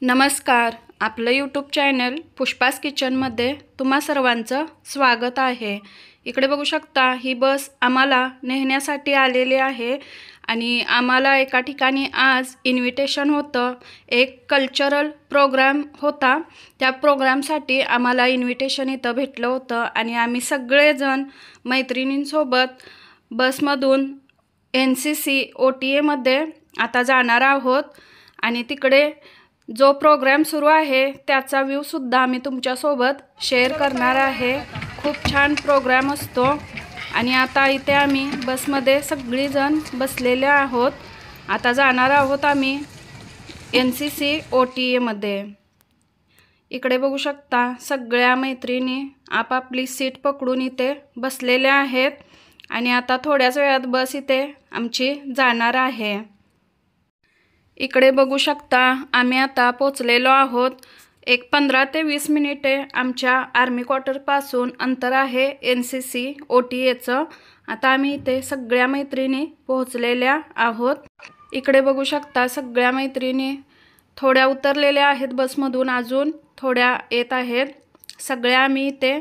नमस्कार. आपलं YouTube channel Pushpa's किचनमध्ये तुम्हा सर्वांचं स्वागत आहे. इकडे बघू शकता ही बस आम्हाला नेण्यासाठी आलेली आहे आणि आम्हाला एका ठिकाणी आज इन्व्हिटेशन होतं. एक कल्चरल प्रोग्राम होता. त्या प्रोग्रामसाठी आम्हाला इन्व्हिटेशन इथं भेटलं होतं आणि आम्ही सगळेजण मैत्रिणींसोबत बसमधून NCC OTA मध्ये आता जाणार आहोत आणि तिकडे जो प्रोग्राम सुरू आहे त्याचा व्ह्यू सुद्धा आम्ही तुमच्यासोबत शेअर करणार आहे. खूप छान प्रोग्राम असतो आणि आता इथे आम्ही बसमध्ये सगळीजण बसलेले आहोत. आता जाणार आहोत आम्ही NCC OTA मध्ये. इकडे बघू शकता सगळ्या मैत्रिणी आपापली सीट पकडून इथे बसलेल्या आहेत आणि आता थोड्याच वेळात बस इथे आमची जाणार आहे. इकडे बघू शकता आम्ही आता पोचलेलो आहोत. एक 15 ते 20 मिनिटे आमच्या आर्मी क्वार्टरपासून अंतर आहे NCC OTAचं. आता आम्ही इथे सगळ्या मैत्रिणी पोहोचलेल्या आहोत. इकडे बघू शकता सगळ्या मैत्रिणी थोड्या उतरलेल्या आहेत बसमधून, अजून थोड्या येत आहेत. सगळ्या आम्ही इथे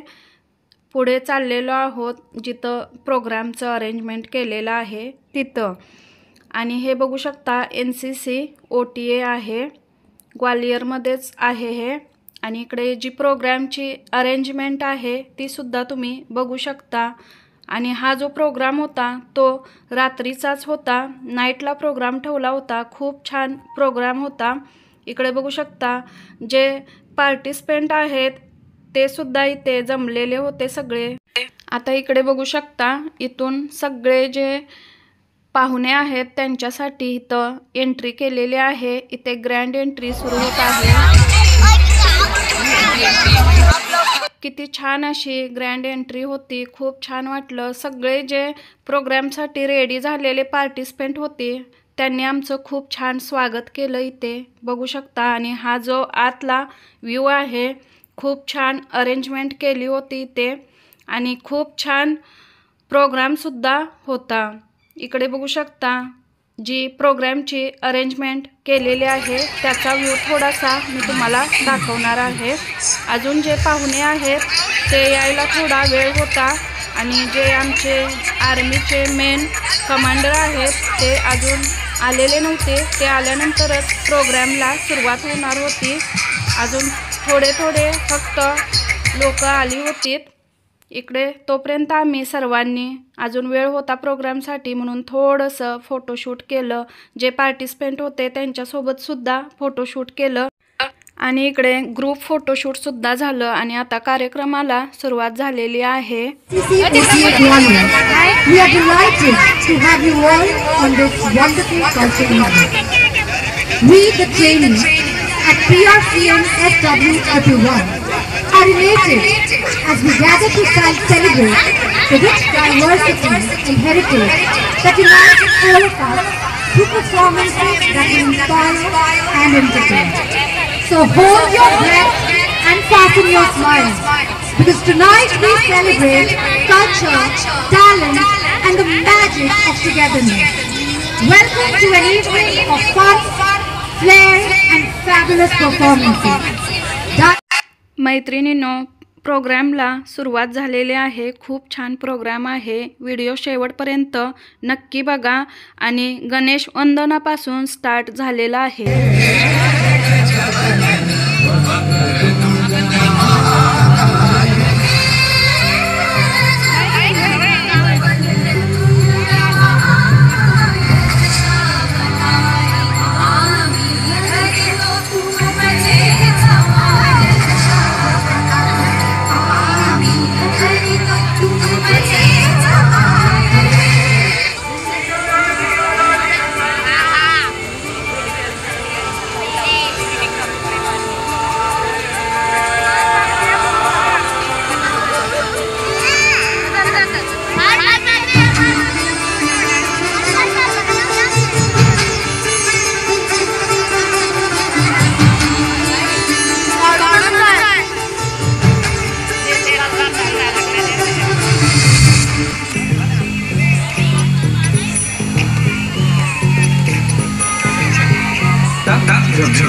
पुढे चाललेलो आहोत जिथं प्रोग्रामचं अरेंजमेंट केलेलं आहे तिथं. आणि हे बघू शकता NCC OTA आहे, ग्वालियरमध्येच आहे हे. आणि इकडे जी प्रोग्रामची अरेंजमेंट आहे ती सुद्धा तुम्ही बघू शकता. आणि हा जो प्रोग्राम होता तो रात्रीचाच होता, नाईटला प्रोग्राम ठेवला होता. खूप छान प्रोग्राम होता. इकडे बघू शकता जे पार्टिसिपेंट आहेत ते सुद्धा इथे जमलेले होते सगळे. आता इकडे बघू शकता इथून सगळे जे पाहुणे आहेत त्यांच्यासाठी इथं एंट्री केलेली आहे. इथे ग्रँड एंट्री सुरू होत आहे. किती छान अशी ग्रँड एंट्री होती. खूप छान वाटलं. सगळे जे प्रोग्रामसाठी रेडी झालेले पार्टिसिपेंट होते त्यांनी आमचं खूप छान स्वागत केलं इथे बघू शकता. आणि हा जो आतला व्ह्यू आहे खूप छान अरेंजमेंट केली होती इथे आणि खूप छान प्रोग्रामसुद्धा होता. इकडे बघू शकता जी प्रोग्रामची अरेंजमेंट केलेली आहे त्याचा व्ह्यू थोडासा मी तुम्हाला दाखवणार आहे. अजून जे पाहुणे आहेत ते यायला थोडा वेळ होता आणि जे आमचे आर्मीचे मेन कमांडर आहेत ते अजून आलेले नव्हते. ते आल्यानंतरच प्रोग्रामला सुरुवात होणार होती. अजून थोडे फक्त लोक आली होती इकडे. तोपर्यंत आम्ही सर्वांनी, अजून वेळ होता प्रोग्रामसाठी म्हणून थोडंसं फोटोशूट केलं. जे पार्टिसिपेंट होते त्यांच्यासोबत सुद्धा फोटोशूट केलं आणि इकडे ग्रुप फोटोशूट सुद्धा झालं. आणि आता कार्यक्रमाला सुरुवात झालेली आहे. At PRCM SW31 are elated as we gather to celebrate the rich diversity and heritage that unites all of us through performances that inspire and entertain. So hold your breath and fasten your smile, because tonight we celebrate culture, talent and the magic of togetherness. Welcome to an evening of fun, flair and fabulous performances. मैत्रिणींनो, प्रोग्रामला सुरुवात झालेली आहे. खूप छान programme आहे. Video शेवटपर्यंत नक्की बघा. आणि गणेश वंदनापासून स्टार्ट झालेला आहे. That's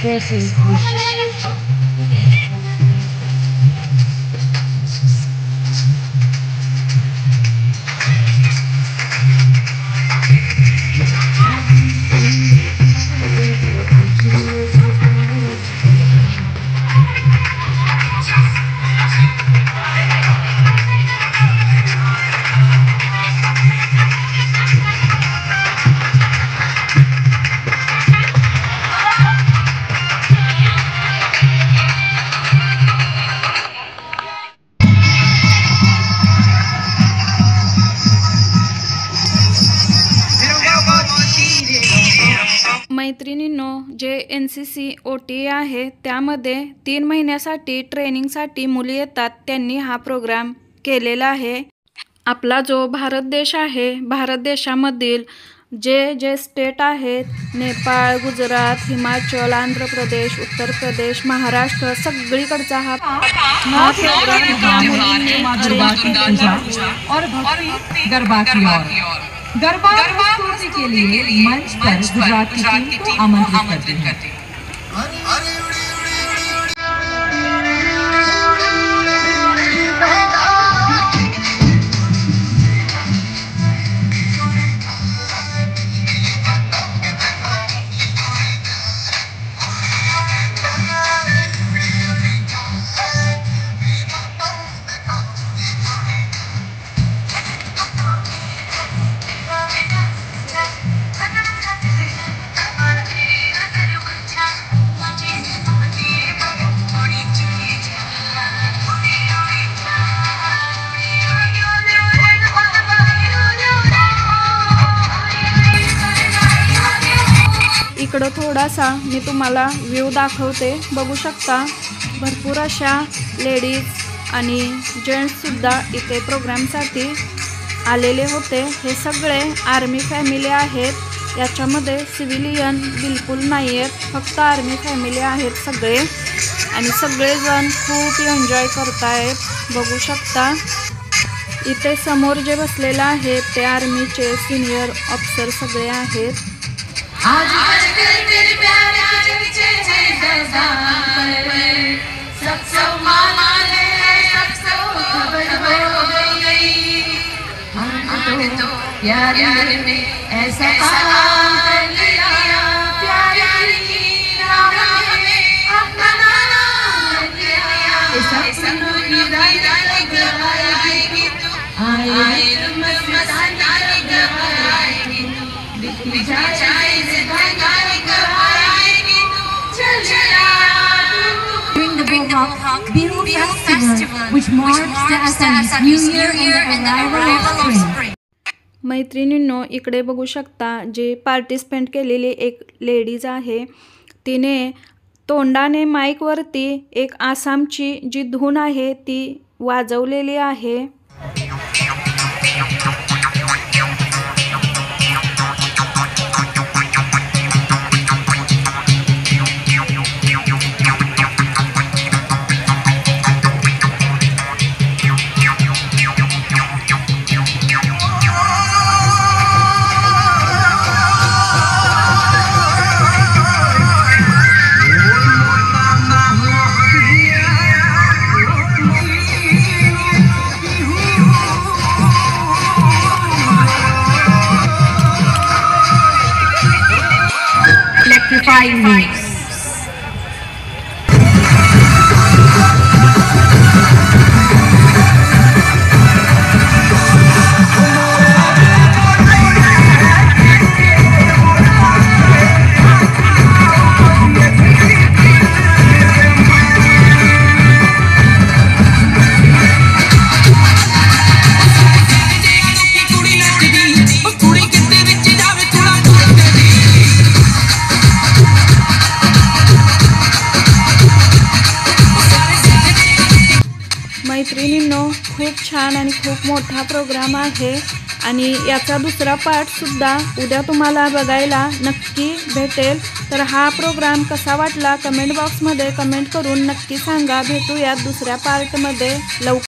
This is मैत्रिणींनो, जे NCC OTA आहे त्यामध्ये 3 महिन्यासाठी ट्रेनिंगसाठी मुली येतात, त्यांनी हा प्रोग्राम केलेला आहे. आपला जो भारत देश आहे, भारत देशामधील जे स्टेट आहेत, नेपाळ, गुजरात, हिमाचल, आंध्र प्रदेश, उत्तर प्रदेश, महाराष्ट्र, सगळीकडचा हा प्रोग्राम और भक्ति गरबा की ओर गरबा प्रस्तुति के लिए मंच पर गुजरात की टीम को आमंत्रित करते हैं. इकडं थोडासा मी तुम्हाला व्ह्यू दाखवते. बघू शकता भरपूर अशा लेडीज आणि जेंट्ससुद्धा इथे प्रोग्रामसाठी आलेले होते. हे सगळे आर्मी फॅमिली आहेत, याच्यामध्ये सिव्हिलियन बिलकुल नाही आहेत, फक्त आर्मी फॅमिली आहेत सगळे. आणि सगळेजण खूप एन्जॉय करतायत. बघू शकता इथे समोर जे बसलेलं आहे ते आर्मीचे सिनियर ऑफिसर सगळे आहेत. Bihu Festival, which marks the Assamese New Year and the arrival of spring. मैत्रिणींनो, इकडे बघू शकता जे पार्टिसिपेंट केलेली एक लेडीज आहे, तिने तोंडाने माईकवरती एक आसामची जी धून आहे ती वाजवलेली आहे. Bihu terrifying moves. मैत्रिणींनो, खूप छान आणि खूप मोठा प्रोग्राम आहे आणि याचा दुसरा पार्टसुद्धा उद्या तुम्हाला बघायला नक्की भेटेल. तर हा प्रोग्राम कसा वाटला कमेंट बॉक्समध्ये कमेंट करून नक्की सांगा. भेटूयात दुसऱ्या पार्टमध्ये लवकर.